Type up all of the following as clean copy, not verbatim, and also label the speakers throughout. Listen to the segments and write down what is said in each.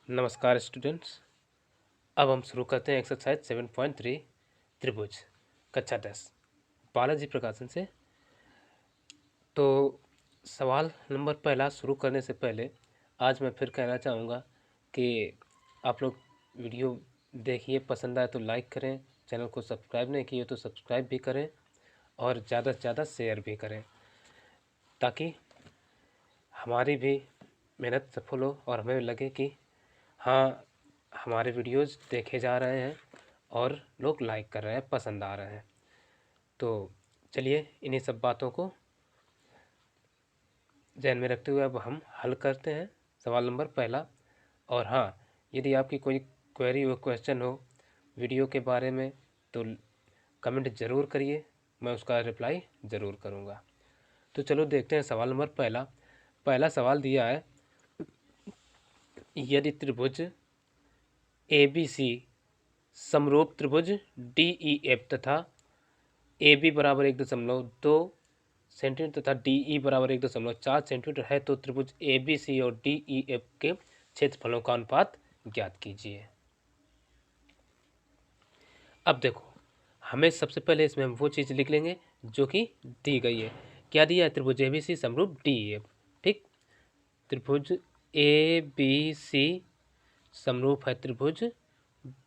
Speaker 1: नमस्कार स्टूडेंट्स। अब हम शुरू करते हैं एक्सरसाइज 7.3 त्रिभुज कक्षा 10 बालाजी प्रकाशन से। तो सवाल नंबर पहला शुरू करने से पहले आज मैं फिर कहना चाहूँगा कि आप लोग वीडियो देखिए, पसंद आए तो लाइक करें, चैनल को सब्सक्राइब नहीं किए तो सब्सक्राइब भी करें और ज़्यादा से ज़्यादा शेयर भी करें ताकि हमारी भी मेहनत सफल हो और हमें लगे कि हाँ, हमारे वीडियोज़ देखे जा रहे हैं और लोग लाइक कर रहे हैं, पसंद आ रहे हैं। तो चलिए इन्हीं सब बातों को ध्यान में रखते हुए अब हम हल करते हैं सवाल नंबर पहला। और हाँ, यदि आपकी कोई क्वेरी हो, क्वेश्चन हो वीडियो के बारे में तो कमेंट ज़रूर करिए, मैं उसका रिप्लाई ज़रूर करूँगा। तो चलो देखते हैं सवाल नंबर पहला। पहला सवाल दिया है, यदि त्रिभुज ABC समरूप त्रिभुज DEF तथा AB बराबर 1.2 सेंटीमीटर तथा DE बराबर 1.4 सेंटीमीटर है तो त्रिभुज ABC और DEF के क्षेत्रफलों का अनुपात ज्ञात कीजिए। अब देखो, हमें सबसे पहले इसमें हम वो चीज़ लिख लेंगे जो कि दी गई है। क्या दिया है? त्रिभुज ABC समरूप DEF। ठीक, त्रिभुज ABC समरूप है त्रिभुज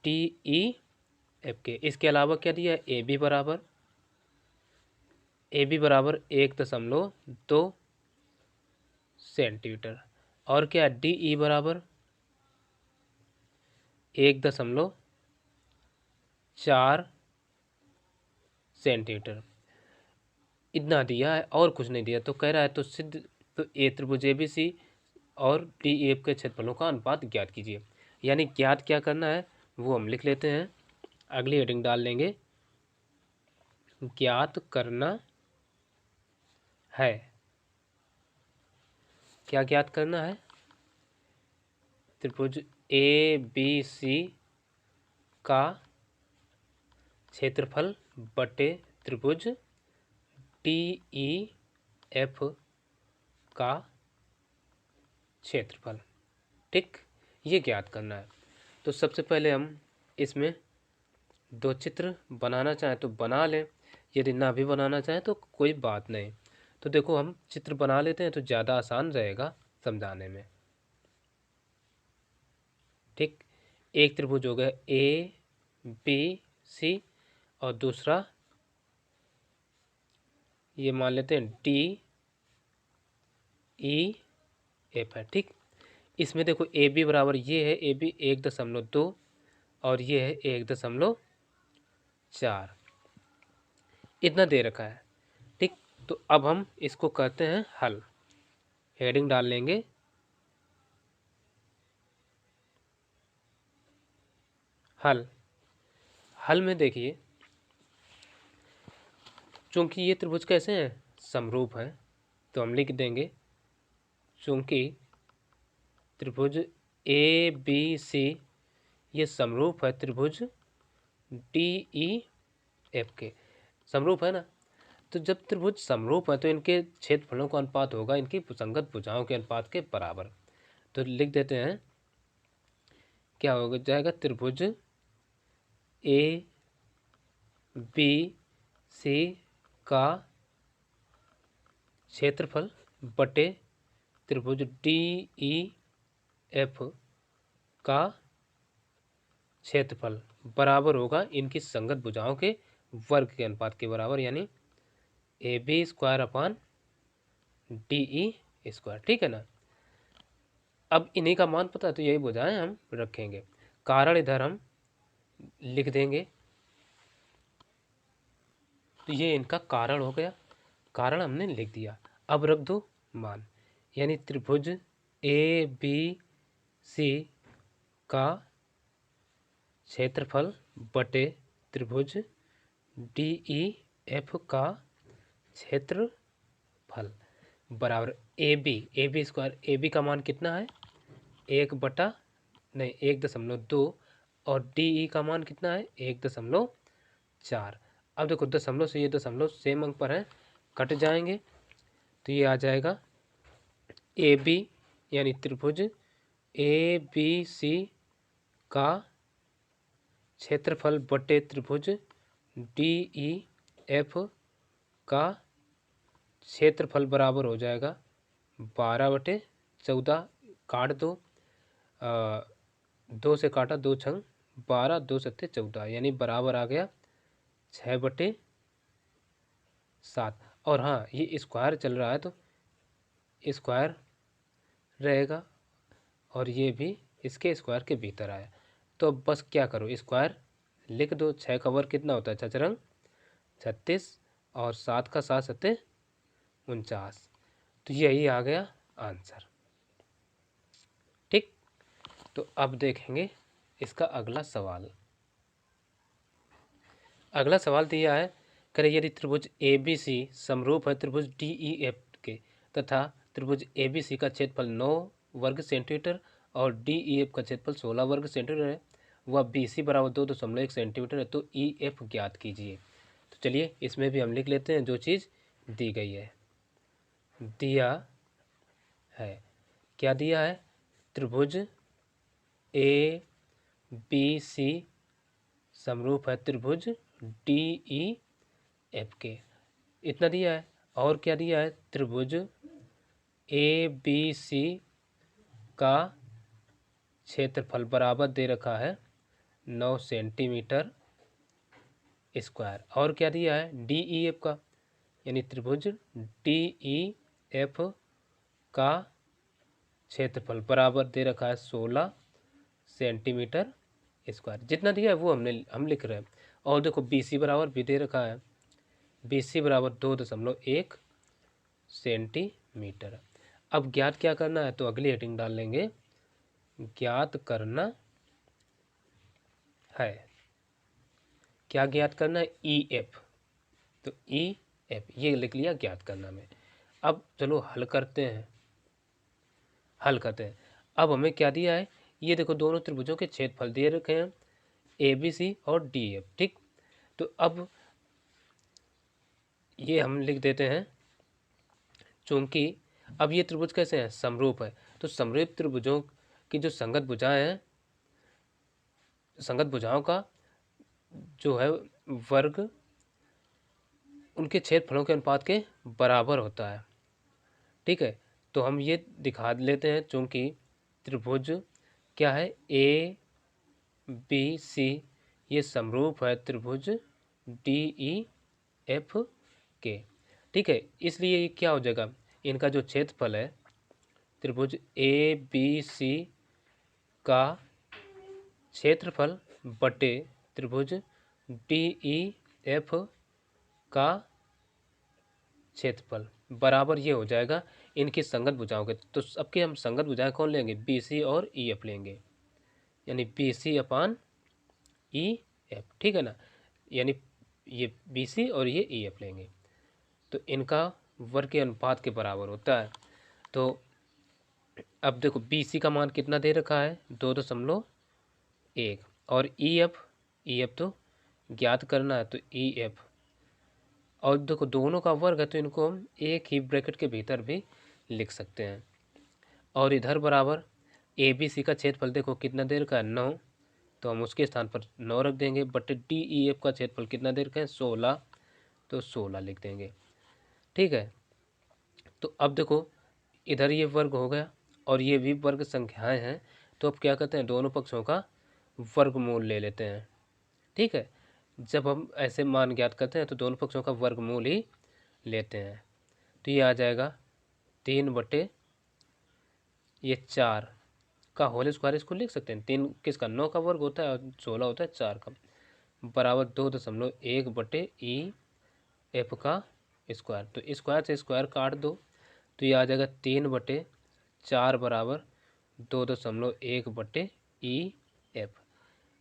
Speaker 1: DEF के। इसके अलावा क्या दिया है? AB बराबर 1.2 सेंटीमीटर और क्या है? DE बराबर 1.4 सेंटीमीटर। इतना दिया है और कुछ नहीं दिया। तो कह रहा है तो सिद्ध तो ए त्रिभुज ABC और DEF के क्षेत्रफलों का अनुपात ज्ञात कीजिए। यानी ज्ञात क्या करना है वो हम लिख लेते हैं, अगली हेडिंग डाल लेंगे, ज्ञात करना है। क्या ज्ञात करना है? त्रिभुज ABC का क्षेत्रफल बटे त्रिभुज DEF का क्षेत्रफल। ठीक, ये ज्ञात करना है। तो सबसे पहले हम इसमें दो चित्र बनाना चाहें तो बना लें, यदि ना भी बनाना चाहें तो कोई बात नहीं। तो देखो, हम चित्र बना लेते हैं तो ज़्यादा आसान रहेगा समझाने में। ठीक, एक त्रिभुज हो गया ABC और दूसरा ये मान लेते हैं DEF है। ठीक, इसमें देखो AB बराबर ये है, AB 1.2 और ये है 1.4, इतना दे रखा है। ठीक, तो अब हम इसको कहते हैं हल। हेडिंग डाल लेंगे, हल। हल में देखिए, चूंकि ये त्रिभुज कैसे हैं? समरूप है, तो हम लिख देंगे चूंकि त्रिभुज ABC ये समरूप है त्रिभुज DEF के। समरूप है ना, तो जब त्रिभुज समरूप है तो इनके क्षेत्रफलों का अनुपात होगा इनकी सुसंगत भुजाओं के अनुपात के बराबर। तो लिख देते हैं, क्या होगा जाएगा? त्रिभुज ABC का क्षेत्रफल बटे त्रिभुज DEF का क्षेत्रफल बराबर होगा इनकी संगत भुजाओं के वर्ग के अनुपात के बराबर, यानी AB square upon DE square. ठीक है ना। अब इन्हीं का मान पता है तो यही भुजाएं हम रखेंगे। कारण इधर हम लिख देंगे, तो ये इनका कारण हो गया, कारण हमने लिख दिया। अब रख दो मान, यानी त्रिभुज ABC का क्षेत्रफल बटे त्रिभुज DEF का क्षेत्रफल बराबर AB स्क्वायर। AB का मान कितना है? 1.2 और DE का मान कितना है? 1.4। अब देखो, दशमलव से ये दशमलव सेम अंक पर है, कट जाएंगे तो ये आ जाएगा AB यानी त्रिभुज ए बी सी का क्षेत्रफल बटे त्रिभुज डी ई एफ का क्षेत्रफल बराबर हो जाएगा 12/14। काट दो, 2 से काटा, 2 छंग 12, 2 सत्ते 14, यानी बराबर आ गया 6/7। और हाँ, ये स्क्वायर चल रहा है तो स्क्वायर रहेगा और ये भी इसके स्क्वायर के भीतर आया। तो अब बस क्या करो, स्क्वायर लिख दो। 6 का वर्ग कितना होता है, छचरंग 36, और 7 का 7 सत्ते 49। तो यही आ गया आंसर। ठीक, तो अब देखेंगे इसका अगला सवाल। अगला सवाल दिया है, करें यदि त्रिभुज ए बी सी समरूप है त्रिभुज डी ई एफ के तथा त्रिभुज ए बी सी का क्षेत्रफल 9 वर्ग सेंटीमीटर और डी ई एफ का क्षेत्रफल 16 वर्ग सेंटीमीटर है, वह बी सी बराबर 2.1 सेंटीमीटर है, तो ई एफ ज्ञात कीजिए। तो चलिए इसमें भी हम लिख लेते हैं जो चीज़ दी गई है। दिया है, क्या दिया है, त्रिभुज ए बी सी समरूप है त्रिभुज डी ई एफ के, इतना दिया है। और क्या दिया है, त्रिभुज ए बी सी का क्षेत्रफल बराबर दे रखा है 9 सेंटीमीटर स्क्वायर। और क्या दिया है, डी ई एफ का, यानी त्रिभुज डी ई एफ का क्षेत्रफल बराबर दे रखा है 16 सेंटीमीटर स्क्वायर। जितना दिया है वो हम लिख रहे हैं। और देखो बी सी बराबर भी दे रखा है, बी सी बराबर 2.1 सेंटीमीटर। अब ज्ञात क्या करना है, तो अगली हेडिंग डाल लेंगे, ज्ञात करना है। क्या ज्ञात करना है, ई एफ। तो ई एफ ये लिख लिया ज्ञात करना में। अब चलो हल करते हैं। अब हमें क्या दिया है, ये देखो दोनों त्रिभुजों के क्षेत्रफल दिए रखे हैं, ए बी सी और डी एफ। ठीक, तो अब ये हम लिख देते हैं, चूंकि अब ये त्रिभुज कैसे हैं, समरूप है, तो समरूप त्रिभुजों की जो संगत भुजाएं हैं, संगत भुजाओं का जो है वर्ग उनके क्षेत्रफलों के अनुपात के बराबर होता है। ठीक है, तो हम ये दिखा लेते हैं, चूंकि त्रिभुज क्या है, ए बी सी ये समरूप है त्रिभुज डी ई एफ के। ठीक है, इसलिए ये क्या हो जाएगा, इनका जो क्षेत्रफल है त्रिभुज ए बी सी का क्षेत्रफल बटे त्रिभुज डी ई एफ का क्षेत्रफल बराबर ये हो जाएगा इनकी संगत भुजाओं के। तो सबके हम संगत भुजाएं कौन लेंगे, बी सी और ई एफ लेंगे, यानी बी सी अपान ई एफ। ठीक है ना, यानी ये बी सी और ये ई एफ लेंगे, तो इनका वर्ग के अनुपात के बराबर होता है। तो अब देखो बी सी का मान कितना दे रखा है, 2.1, और ई एफ तो ज्ञात करना है, तो ई एफ, और देखो दोनों का वर्ग है तो इनको हम एक ही ब्रैकेट के भीतर भी लिख सकते हैं। और इधर बराबर ए बी सी का क्षेत्रफल देखो कितना दे रखा है, 9, तो हम उसके स्थान पर 9 रख देंगे, बट डी ई एफ का क्षेत्रफल कितना दे रखा है, 16, तो 16 लिख देंगे। ठीक है, तो अब देखो इधर ये वर्ग हो गया और ये भी वर्ग संख्याएं हैं, तो अब क्या करते हैं, दोनों पक्षों का वर्गमूल ले लेते हैं। ठीक है, जब हम ऐसे मान ज्ञात करते हैं तो दोनों पक्षों का वर्गमूल ही लेते हैं, तो ये आ जाएगा 3/4 का होल स्क्वायर, इसको लिख सकते हैं। 3 किसका, 9 का वर्ग होता है और 16 होता है 4 का, बराबर 2.1 एफ का स्क्वायर। तो स्क्वायर से स्क्वायर काट दो, तो ये आ जाएगा 3/4 बराबर 2.1 ई एफ।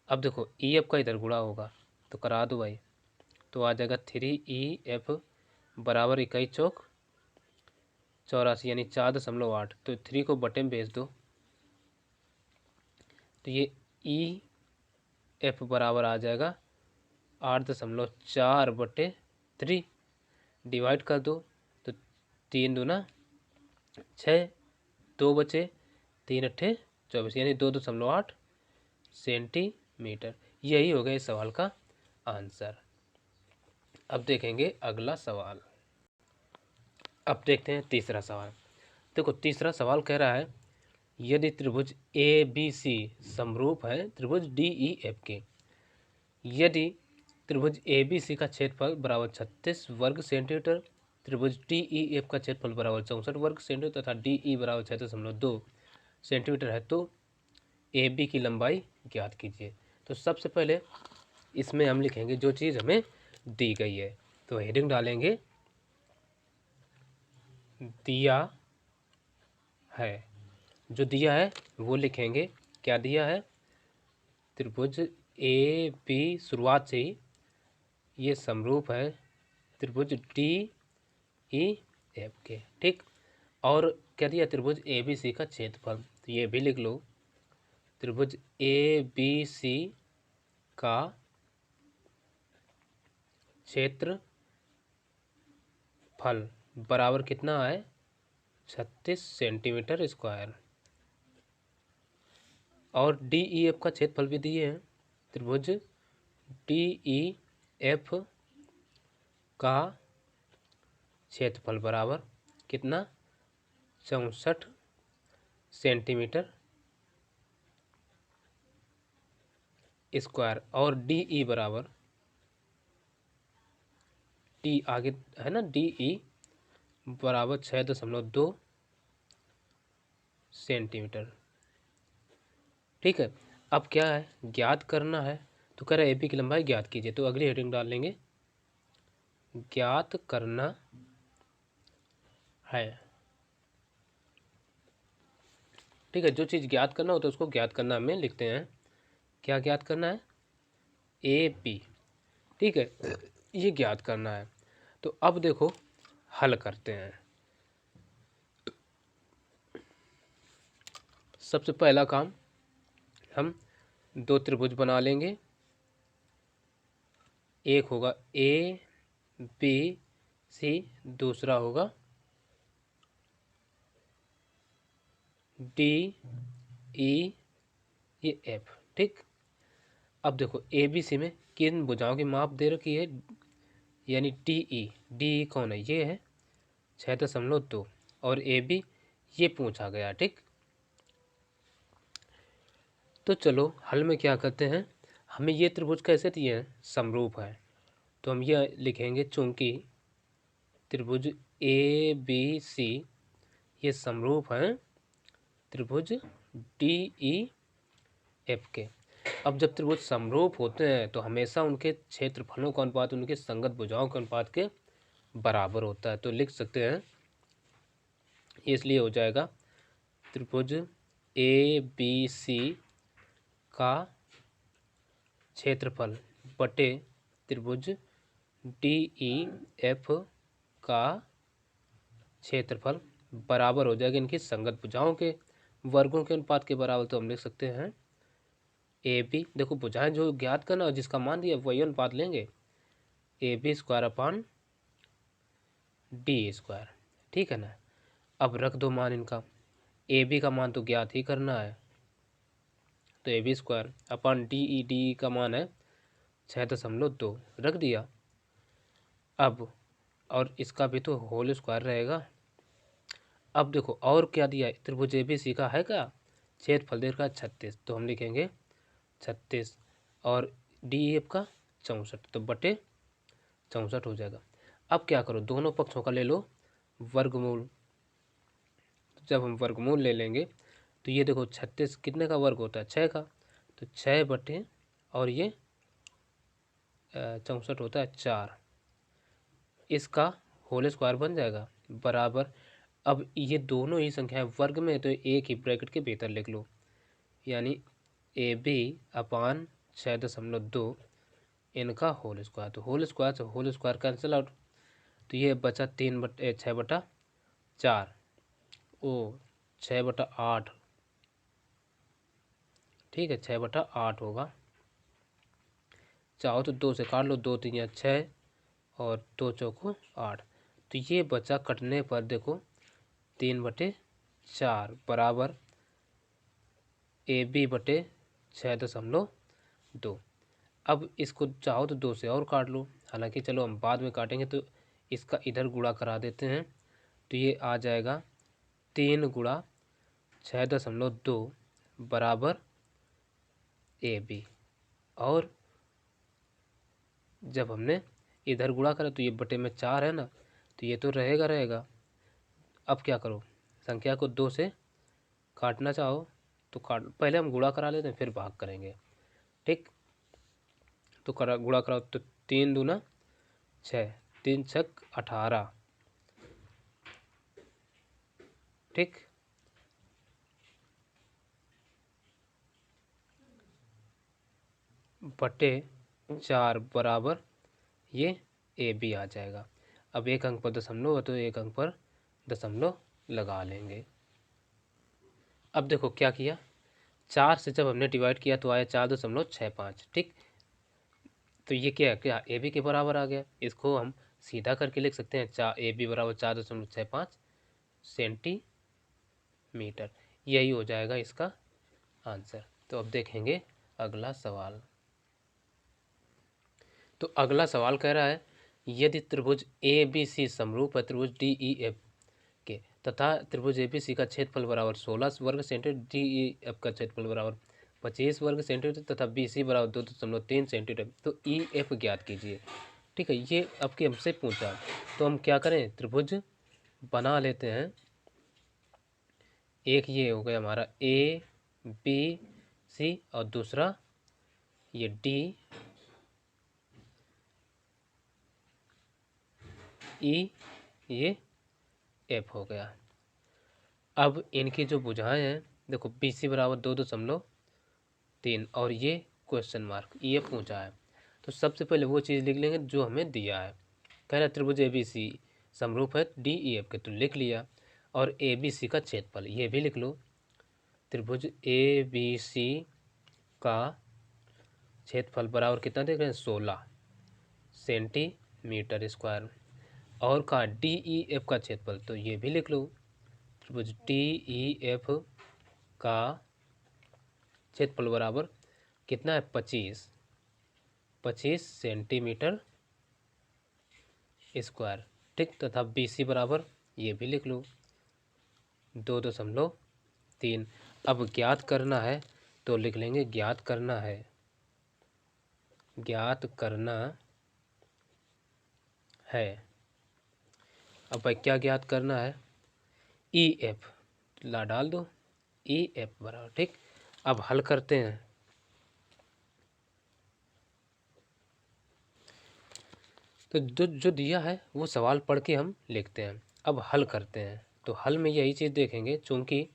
Speaker 1: अब देखो ई एफ का इधर गुणा होगा तो करा दो भाई, तो आ जाएगा 3E बराबर 21 चौक 84, यानी 4.8। तो 3 को बटे में भेज दो, तो ये ई एफ बराबर आ जाएगा 8.4/3, डिवाइड कर दो, तो 3 दूना 6, 2 बचे, 3 अट्ठे 24 यानी 2.8 सेंटीमीटर। यही हो गया इस सवाल का आंसर। अब देखेंगे अगला सवाल। अब देखते हैं तीसरा सवाल। देखो तीसरा सवाल कह रहा है यदि त्रिभुज ए बी सी समरूप है त्रिभुज डी ई एफ के, यदि त्रिभुज ए बी सी का क्षेत्रफल बराबर 36 वर्ग सेंटीमीटर, त्रिभुज डी ई एफ का क्षेत्रफल बराबर 64 वर्ग सेंटीमीटर तथा डी ई बराबर 36.2 सेंटीमीटर है, तो ए बी की लंबाई ज्ञात कीजिए। तो सबसे पहले इसमें हम लिखेंगे जो चीज़ हमें दी गई है, तो हेडिंग डालेंगे दिया है। जो दिया है वो लिखेंगे। क्या दिया है? त्रिभुज ए बी शुरुआत से ही ये समरूप है त्रिभुज डी ई एफ के, ठीक। और क्या दिया? त्रिभुज ए बी सी का क्षेत्रफल, तो ये भी लिख लो। त्रिभुज ए बी सी का क्षेत्रफल बराबर कितना है? 36 सेंटीमीटर स्क्वायर। और डी ई एफ का क्षेत्रफल भी दिए हैं। त्रिभुज डी ई एफ का क्षेत्रफल बराबर कितना? 64 सेंटीमीटर स्क्वायर। और डी ई बराबर, डी आगे है ना, डी ई बराबर 6.2 सेंटीमीटर, ठीक है। अब क्या है? ज्ञात करना है। तो कह रहा है ए बी की लंबाई ज्ञात कीजिए, तो अगली हेडिंग डाल लेंगे ज्ञात करना है, ठीक है। जो चीज़ ज्ञात करना हो तो उसको ज्ञात करना में लिखते हैं। क्या ज्ञात करना है? ए बी, ठीक है, ये ज्ञात करना है। तो अब देखो हल करते हैं। सबसे पहला काम, हम दो त्रिभुज बना लेंगे। एक होगा ए बी सी, दूसरा होगा डी ई ये एफ, ठीक। अब देखो ए बी सी में किन भुजाओं की माप दे रखी है, यानी डी ई कौन है? ये है 6.2 और ए बी ये पूछा गया, ठीक। तो चलो हल में क्या करते हैं, हमें ये त्रिभुज कैसे दिए हैं? समरूप है। तो हम ये लिखेंगे चूंकि त्रिभुज ए बी सी ये समरूप हैं त्रिभुज डी ई एफ के। अब जब त्रिभुज समरूप होते हैं तो हमेशा उनके क्षेत्रफलों का अनुपात उनके संगत भुजाओं के अनुपात के बराबर होता है। तो लिख सकते हैं, इसलिए हो जाएगा त्रिभुज ए बी सी का क्षेत्रफल बटे त्रिभुज डी ई एफ का क्षेत्रफल बराबर हो जाएगा इनकी संगत भुजाओं के वर्गों के अनुपात के बराबर। तो हम लिख सकते हैं ए बी, देखो भुजाएं जो ज्ञात करना और जिसका मान दिया वही अनुपात लेंगे, A B square upon D square, ठीक है ना। अब रख दो मान इनका, ए बी का मान तो ज्ञात ही करना है, तो A B square upon D का मान है 6.2 रख दिया। अब और इसका भी तो होल स्क्वायर रहेगा। अब देखो और क्या दिया है, त्रिभुज ए बी सी का है क्या? क्षेत्रफल दे रखा है 36, तो हम लिखेंगे 36 और डी एफ का 64, तो बटे 64 हो जाएगा। अब क्या करो, दोनों पक्षों का ले लो वर्गमूल। जब हम वर्गमूल ले लेंगे तो ये देखो 36 कितने का वर्ग होता है? 6 का, तो 6 बटे और ये 64 होता है 4, इसका होल स्क्वायर बन जाएगा बराबर। अब ये दोनों ही संख्याएं वर्ग में, तो एक ही ब्रैकेट के भीतर लिख लो, यानी ए बी अपान 6.2 इनका होल स्क्वायर। तो होल स्क्वायर से होल स्क्वायर कैंसिल आउट, तो ये बचा 6/4 ओ 6/8, ठीक है 6/8 होगा। चाहो तो 2 से काट लो, 2 3 या 6 और 2 चौको 8, तो ये बचा कटने पर देखो 3/4 बराबर AB बटे 6.2। अब इसको चाहो तो 2 से और काट लो, हालांकि चलो हम बाद में काटेंगे, तो इसका इधर गुणा करा देते हैं। तो ये आ जाएगा 3 गुणा 6.2 बराबर AB। और जब हमने इधर गुणा करा तो ये बटे में 4 है ना, तो ये तो रहेगा रहेगा। अब क्या करो, संख्या को 2 से काटना चाहो तो काट, पहले हम गुणा करा लेते हैं फिर भाग करेंगे, ठीक। तो गुणा कराओ तो 3 दूना 6, 3 छक 18, ठीक। बटे 4 बराबर ये AB आ जाएगा। अब एक अंक पर दशमलव है तो एक अंक पर दशमलव लगा लेंगे। अब देखो क्या किया, 4 से जब हमने डिवाइड किया तो आया 4.65, ठीक। तो ये क्या है, क्या AB के बराबर आ गया। इसको हम सीधा करके लिख सकते हैं, AB बराबर 4.65 सेंटीमीटर। यही हो जाएगा इसका आंसर। तो अब देखेंगे अगला सवाल। तो अगला सवाल कह रहा है, यदि त्रिभुज ABC समरूप है त्रिभुज DEF के तथा त्रिभुज ABC का क्षेत्रफल बराबर 16 वर्ग सेंटीमीटर, DEF का क्षेत्रफल बराबर 25 वर्ग सेंटीमीटर तथा BC बराबर 2.3 सेंटीमीटर, तो EF ज्ञात कीजिए, ठीक है। ये अब के हमसे पूछा, तो हम क्या करें, त्रिभुज बना लेते हैं। एक ये हो गया हमारा ABC और दूसरा ये DEF ये F हो गया। अब इनकी जो भुजाएं हैं, देखो BC बराबर 2.3 और ये क्वेश्चन मार्क EF पूछा है। तो सबसे पहले वो चीज़ लिख लेंगे जो हमें दिया है। कह रहा है त्रिभुज ABC समरूप है DEF के, तो लिख लिया। और ABC का क्षेत्रफल ये भी लिख लो, त्रिभुज ABC का क्षेत्रफल बराबर कितना देख रहे हैं, 16 सेंटीमीटर स्क्वायर। और का DEF का क्षेत्रफल, तो ये भी लिख लो, त्रिभुज DEF का क्षेत्रफल बराबर कितना है, 25 सेंटीमीटर स्क्वायर, ठीक। तथा BC बराबर ये भी लिख लो 2.3। अब ज्ञात करना है तो लिख लेंगे ज्ञात करना है, ज्ञात करना है। अब भाई क्या ज्ञात करना है, EF ला डाल दो, EF बराबर, ठीक। अब हल करते हैं। तो जो दिया है वो सवाल पढ़ के हम लिखते हैं। अब हल करते हैं, तो हल में यही चीज़ देखेंगे, चूंकि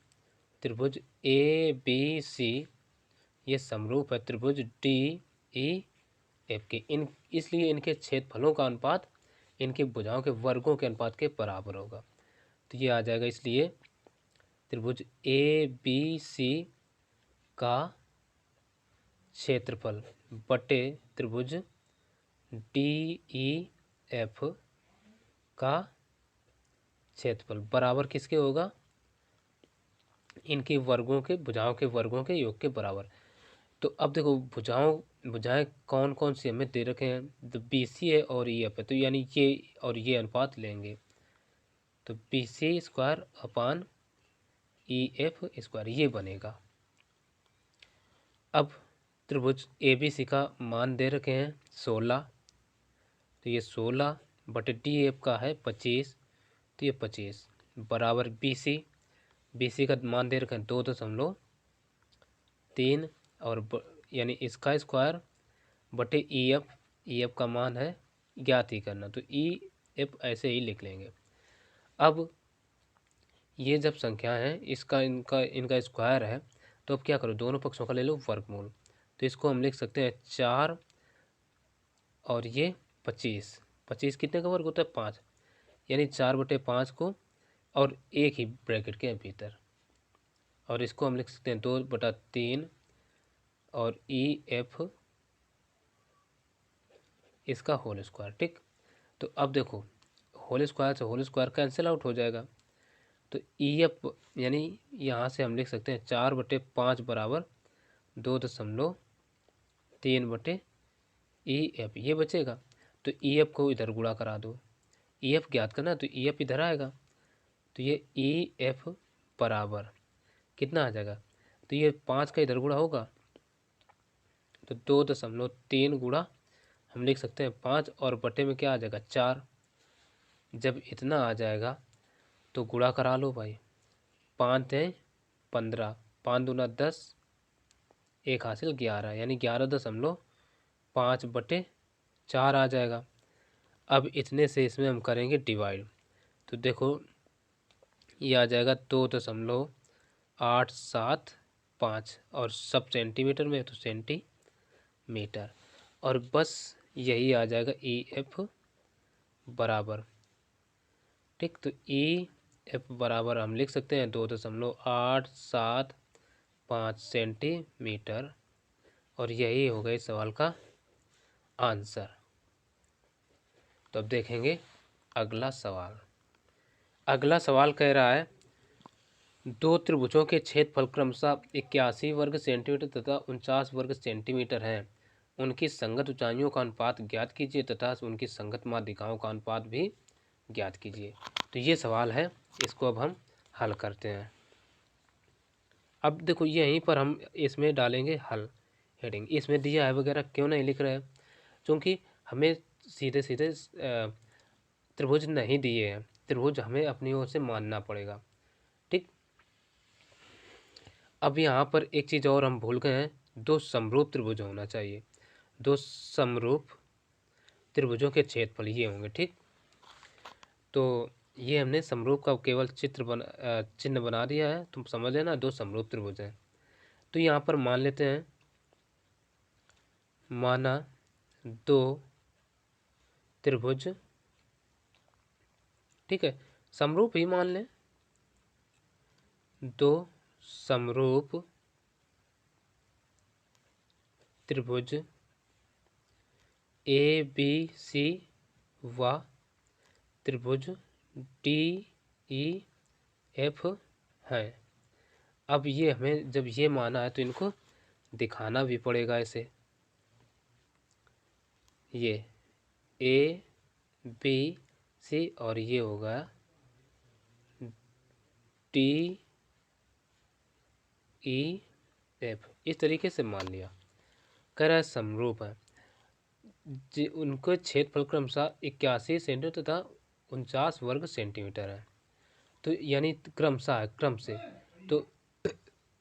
Speaker 1: त्रिभुज ABC ये समरूप है त्रिभुज DEF के, इन इसलिए इनके क्षेत्रफलों का अनुपात इनकी भुजाओं के वर्गों के अनुपात के बराबर होगा। तो ये आ जाएगा, इसलिए त्रिभुज ABC का क्षेत्रफल बटे त्रिभुज DEF का क्षेत्रफल बराबर किसके होगा, इनके वर्गों के, भुजाओं के वर्गों के योग के बराबर। तो अब देखो भुजाएं कौन कौन सी हमें दे रखे हैं, तो BC है और EF है, तो यानी ये और ये अनुपात लेंगे, तो BC square upon EF square ये बनेगा। अब त्रिभुज ABC का मान दे रखे हैं 16, तो ये 16 बटे DEF का है 25, तो ये 25 बराबर BC का मान दे रखे हैं 2.3 और यानी इसका स्क्वायर बटे EF का मान है ज्ञात ही करना, तो EF ऐसे ही लिख लेंगे। अब ये जब संख्या है इसका इनका स्क्वायर है, तो अब क्या करो, दोनों पक्षों का ले लो वर्गमूल। तो इसको हम लिख सकते हैं 4 और ये 25 कितने का वर्ग होता है, 5, यानी 4/5 को और एक ही ब्रैकेट के भीतर, और इसको हम लिख सकते हैं 2/3 और EF इसका होल स्क्वायर, ठीक। तो अब देखो होल स्क्वायर से होल स्क्वायर कैंसिल आउट हो जाएगा, तो ई एफ यानी यहाँ से हम लिख सकते हैं 4/5 बराबर 2.3 ई एफ, ये बचेगा। तो ई एफ को इधर गुणा करा दो, ई एफ ज्ञात करना, तो ई एफ इधर आएगा। तो ये ई एफ बराबर कितना आ जाएगा, तो ये 5 का इधर गुणा होगा तो 2.3 गुणा हम लिख सकते हैं 5 और बटे में क्या आ जाएगा 4। जब इतना आ जाएगा तो गुणा करा लो भाई, 5 है 15, 5 दूना 10, एक हासिल 11, यानी 11.5/4 आ जाएगा। अब इतने से इसमें हम करेंगे डिवाइड, तो देखो ये आ जाएगा 2.875, और सब सेंटीमीटर में, तो सेंटीमीटर। और बस यही आ जाएगा ई एफ बराबर, ठीक। तो ई एफ बराबर हम लिख सकते हैं 2.875 सेंटीमीटर, और यही होगा इस सवाल का आंसर। तो अब देखेंगे अगला सवाल। अगला सवाल कह रहा है, दो त्रिभुजों के क्षेत्रफल क्रमशः 81 वर्ग सेंटीमीटर तथा 49 वर्ग सेंटीमीटर हैं। उनकी संगत ऊंचाइयों का अनुपात ज्ञात कीजिए तथा उनकी संगत माध्यिकाओं का अनुपात भी ज्ञात कीजिए। तो ये सवाल है, इसको अब हम हल करते हैं। अब देखो यहीं पर हम इसमें डालेंगे हल हेडिंग, इसमें दिया है वगैरह क्यों नहीं लिख रहे हैं, क्योंकि हमें सीधे सीधे त्रिभुज नहीं दिए हैं, त्रिभुज हमें अपनी ओर से मानना पड़ेगा, ठीक। अब यहाँ पर एक चीज़ और हम भूल गए हैं, दो समरूप त्रिभुज होना चाहिए, दो समरूप त्रिभुजों के क्षेत्रफल ये होंगे, ठीक। तो ये हमने समरूप का केवल चिन्ह बना दिया है, तुम समझ लेना, दो समरूप त्रिभुज हैं। तो यहाँ पर मान लेते हैं, माना दो त्रिभुज, ठीक है, समरूप ही मान लें, दो समरूप त्रिभुज ए बी सी व त्रिभुज डी ई एफ है। अब ये हमें जब ये माना है तो इनको दिखाना भी पड़ेगा ऐसे, ये ए बी सी और ये होगा डी ई एफ, इस तरीके से मान लिया। कह रहा है समरूप है, उनको क्षेत्रफल क्रमशः 81 सेंटीमीटर तथा 49 वर्ग सेंटीमीटर है। तो यानी क्रमशः है, क्रम से, तो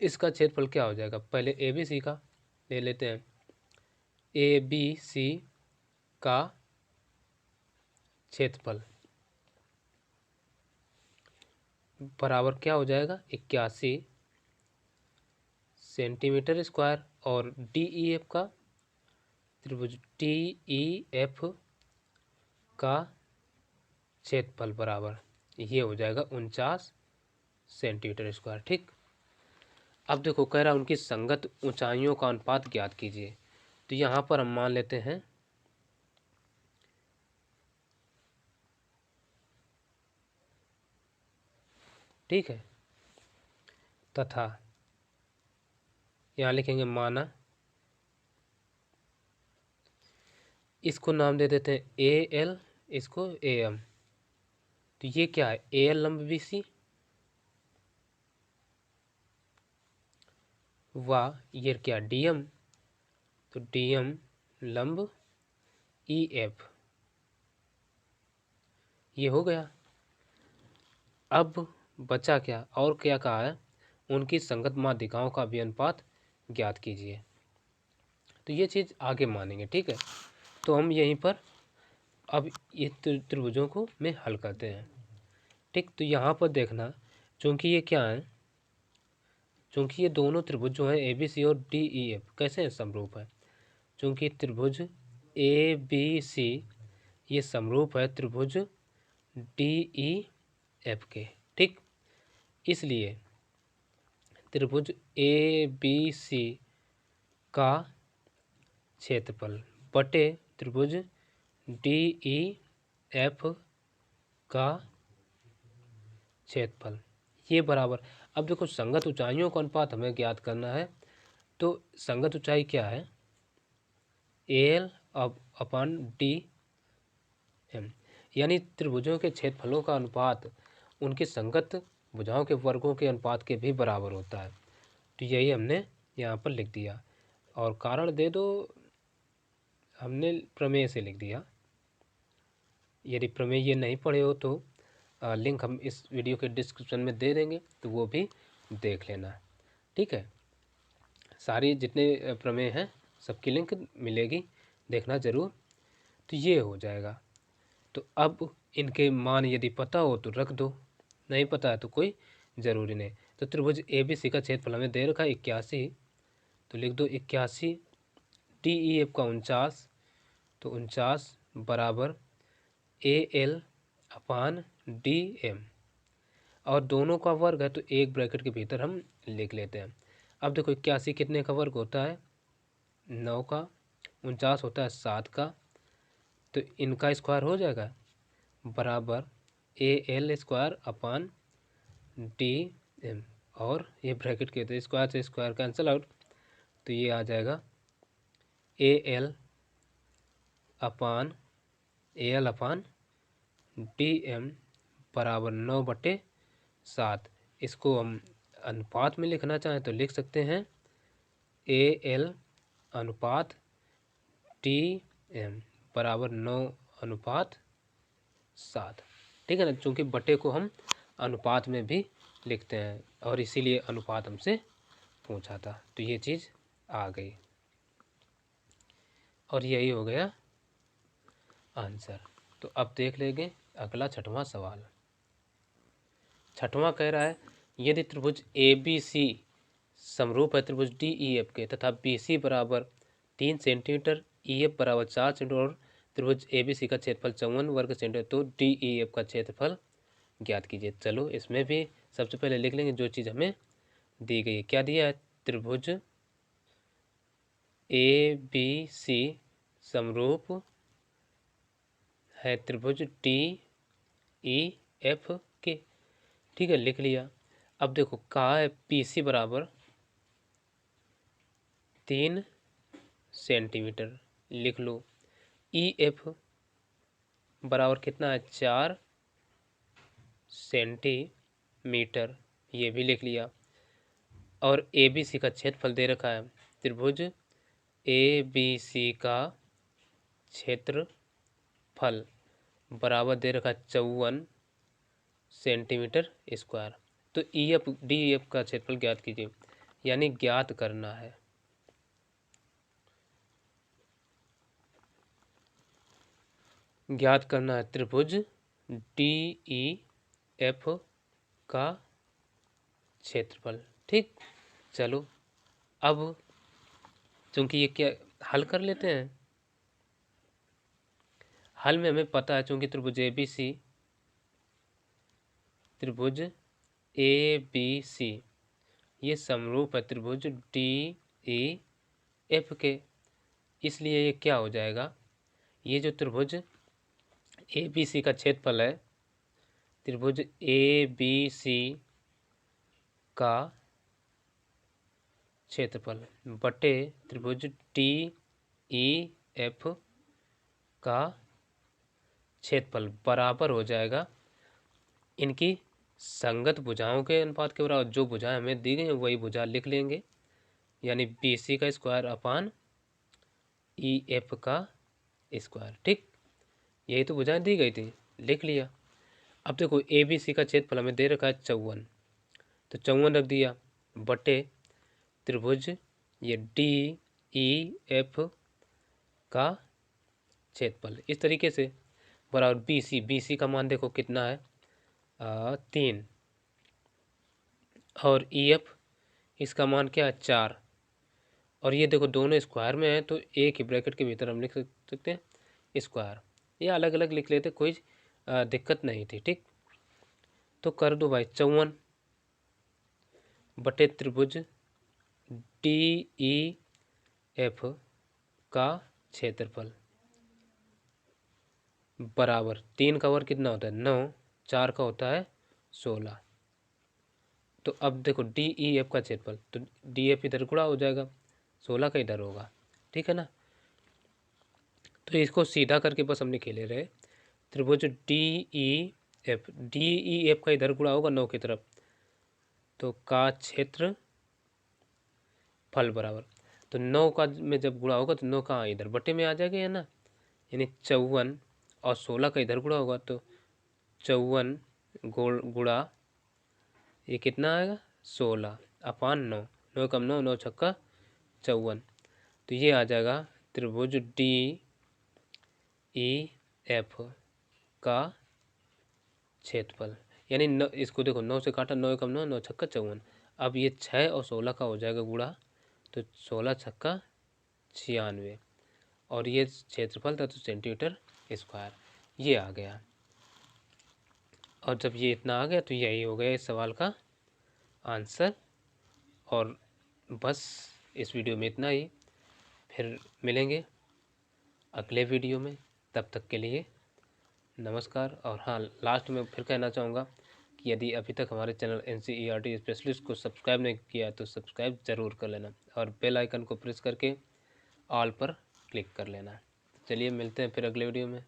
Speaker 1: इसका क्षेत्रफल क्या हो जाएगा, पहले ए बी सी का ले लेते हैं। ए बी सी का क्षेत्रफल बराबर क्या हो जाएगा 81 सेंटीमीटर स्क्वायर, और डी ई एफ का, त्रिभुज डी ई एफ का क्षेत्रफल बराबर ये हो जाएगा 49 सेंटीमीटर स्क्वायर, ठीक। अब देखो कह रहा है उनकी संगत ऊंचाइयों का अनुपात ज्ञात कीजिए। तो यहाँ पर हम मान लेते हैं ठीक है, तथा यहाँ लिखेंगे माना, इसको नाम दे देते हैं ए एल, इसको ए एम। तो ये क्या है, ए एल लंब बी सी व ये क्या डी एम, तो डी एम लंब ई एफ, ये हो गया। अब बचा क्या, और क्या कहा है, उनकी संगत माध्यिकाओं का भी अनुपात ज्ञात कीजिए। तो ये चीज़ आगे मानेंगे, ठीक है। तो हम यहीं पर अब ये त्रिभुजों को में हल करते हैं, ठीक। तो यहाँ पर देखना, चूँकि ये क्या है, चूँकि ये दोनों त्रिभुज जो हैं ए बी सी और डी ई एफ कैसे समरूप है, चूँकि त्रिभुज ए बी सी ये समरूप है त्रिभुज डी ई एफ के, ठीक। इसलिए त्रिभुज ए बी सी का क्षेत्रफल बटे त्रिभुज डी ई एफ का क्षेत्रफल ये बराबर। अब देखो संगत ऊंचाइयों का अनुपात हमें ज्ञात करना है, तो संगत ऊंचाई क्या है, एल अपॉन डी एम, यानी त्रिभुजों के क्षेत्रफलों का अनुपात उनकी संगत भुजाओं के वर्गों के अनुपात के भी बराबर होता है। तो यही हमने यहाँ पर लिख दिया, और कारण दे दो, हमने प्रमेय से लिख दिया। यदि प्रमेय ये नहीं पढ़े हो तो लिंक हम इस वीडियो के डिस्क्रिप्शन में दे देंगे, तो वो भी देख लेना, ठीक है। सारी जितने प्रमेय हैं सबकी लिंक मिलेगी, देखना ज़रूर। तो ये हो जाएगा। तो अब इनके मान यदि पता हो तो रख दो, नहीं पता है तो कोई ज़रूरी नहीं। तो त्रिभुज ए बी सी का क्षेत्रफल हमें दे रखा है 81, तो लिख दो 81, डी ई एफ का 49, तो 49 बराबर A L upon D M, और दोनों का वर्ग है तो एक ब्रैकेट के भीतर हम लिख लेते हैं। अब देखो 81 कितने का वर्ग होता है, 9 का, 49 होता है 7 का, तो इनका स्क्वायर हो जाएगा बराबर A L square upon D M, और ये ब्रैकेट के तो स्क्वायर से स्क्वायर कैंसिल आउट, तो ये आ जाएगा A L upon D M बराबर 9/7। इसको हम अनुपात में लिखना चाहें तो लिख सकते हैं ए एल अनुपात डी एम बराबर 9/7, ठीक है ना, चूँकि बटे को हम अनुपात में भी लिखते हैं और इसीलिए अनुपात हमसे पूछा था, तो ये चीज़ आ गई, और यही हो गया आंसर। तो अब देख लेंगे अगला 6वां सवाल। 6वां कह रहा है यदि त्रिभुज ए बी सी समरूप है त्रिभुज डी ई एफ के, तथा बी सी बराबर 3 सेंटीमीटर, ई एफ बराबर 4 सेंटीमीटर, और त्रिभुज ए बी सी का क्षेत्रफल 54 वर्ग सेंटीमीटर, तो डी ई एफ का क्षेत्रफल ज्ञात कीजिए। चलो इसमें भी सबसे पहले लिख लेंगे जो चीज़ हमें दी गई है। क्या दिया है, त्रिभुज ए बी सी समरूप है त्रिभुज डी ई एफ के, ठीक है, लिख लिया। अब देखो कहा है पी सी बराबर 3 सेंटीमीटर, लिख लो। ई एफ बराबर कितना है, 4 सेंटीमीटर, ये भी लिख लिया। और ए बी सी का क्षेत्रफल दे रखा है, त्रिभुज ए बी सी का क्षेत्रफल बराबर दे रखा है 54 सेंटीमीटर स्क्वायर। तो ई एफ डी एफ का क्षेत्रफल ज्ञात कीजिए, यानी ज्ञात करना है। ज्ञात करना है त्रिभुज डी ई एफ का क्षेत्रफल, ठीक। चलो अब चूंकि ये क्या, हल कर लेते हैं। हल में हमें पता है चूंकि त्रिभुज ए बी सी, त्रिभुज ए बी सी ये समरूप है त्रिभुज डी ई एफ के, इसलिए ये क्या हो जाएगा, ये जो त्रिभुज ए बी सी का क्षेत्रफल है, त्रिभुज ए बी सी का क्षेत्रफल बटे त्रिभुज डी ई एफ का क्षेत्रफल बराबर हो जाएगा इनकी संगत भुजाओं के अनुपात के बराबर। जो भुजाएं हमें दी गई हैं वही भुजा लिख लेंगे, यानी बी सी का स्क्वायर अपान ई एफ का स्क्वायर, ठीक। यही तो भुजाएं दी गई थी, लिख लिया। अब देखो ए बी सी का क्षेत्रफल हमें दे रखा है 54, तो 54 रख दिया बटे त्रिभुज ये डी ई एफ का क्षेत्रफल, इस तरीके से बराबर बी सी का मान देखो कितना है, 3, और ई एफ इसका मान क्या है, 4, और ये देखो दोनों स्क्वायर में है तो एक ही ब्रैकेट के भीतर हम लिख सकते हैं स्क्वायर, ये अलग अलग लिख लेते, कोई दिक्कत नहीं थी, ठीक। तो कर दो भाई 54 बटे त्रिभुज डी ई एफ का क्षेत्रफल बराबर 3 का वर्ग कितना होता है, 9, 4 का होता है 16, तो अब देखो डी ई एफ का क्षेत्रफल, तो डी एफ इधर गुणा हो जाएगा, 16 का इधर होगा, ठीक है ना। तो इसको सीधा करके बस हमने खेले रहे। त्रिभुज डी ई एफ का इधर गुणा होगा 9 की तरफ, तो का क्षेत्र फल बराबर, तो 9 का में जब गुणा होगा तो 9 का इधर बटे में आ जाएगा या ना, यानी 54, और 16 का इधर गुणा होगा तो 54 गुणा ये कितना आएगा 16 अपान 9, 9 कम 9, 9 छक्का 54, तो ये आ जाएगा त्रिभुज डी ई एफ का क्षेत्रफल। यानी इसको देखो 9 से काटा, 9 कम 9, 9 छक्का 54, अब ये 6 और 16 का हो जाएगा गुणा, तो 16 छक्का 96, और ये क्षेत्रफल था तो सेंटीमीटर स्क्वायर, ये आ गया। और जब ये इतना आ गया तो यही हो गया इस सवाल का आंसर। और बस इस वीडियो में इतना ही, फिर मिलेंगे अगले वीडियो में, तब तक के लिए नमस्कार। और हाँ, लास्ट में फिर कहना चाहूँगा कि यदि अभी तक हमारे चैनल NCERT स्पेशलिस्ट को सब्सक्राइब नहीं किया तो सब्सक्राइब ज़रूर कर लेना, और बेल आइकन को प्रेस करके ऑल पर क्लिक कर लेना। चलिए मिलते हैं फिर अगले वीडियो में।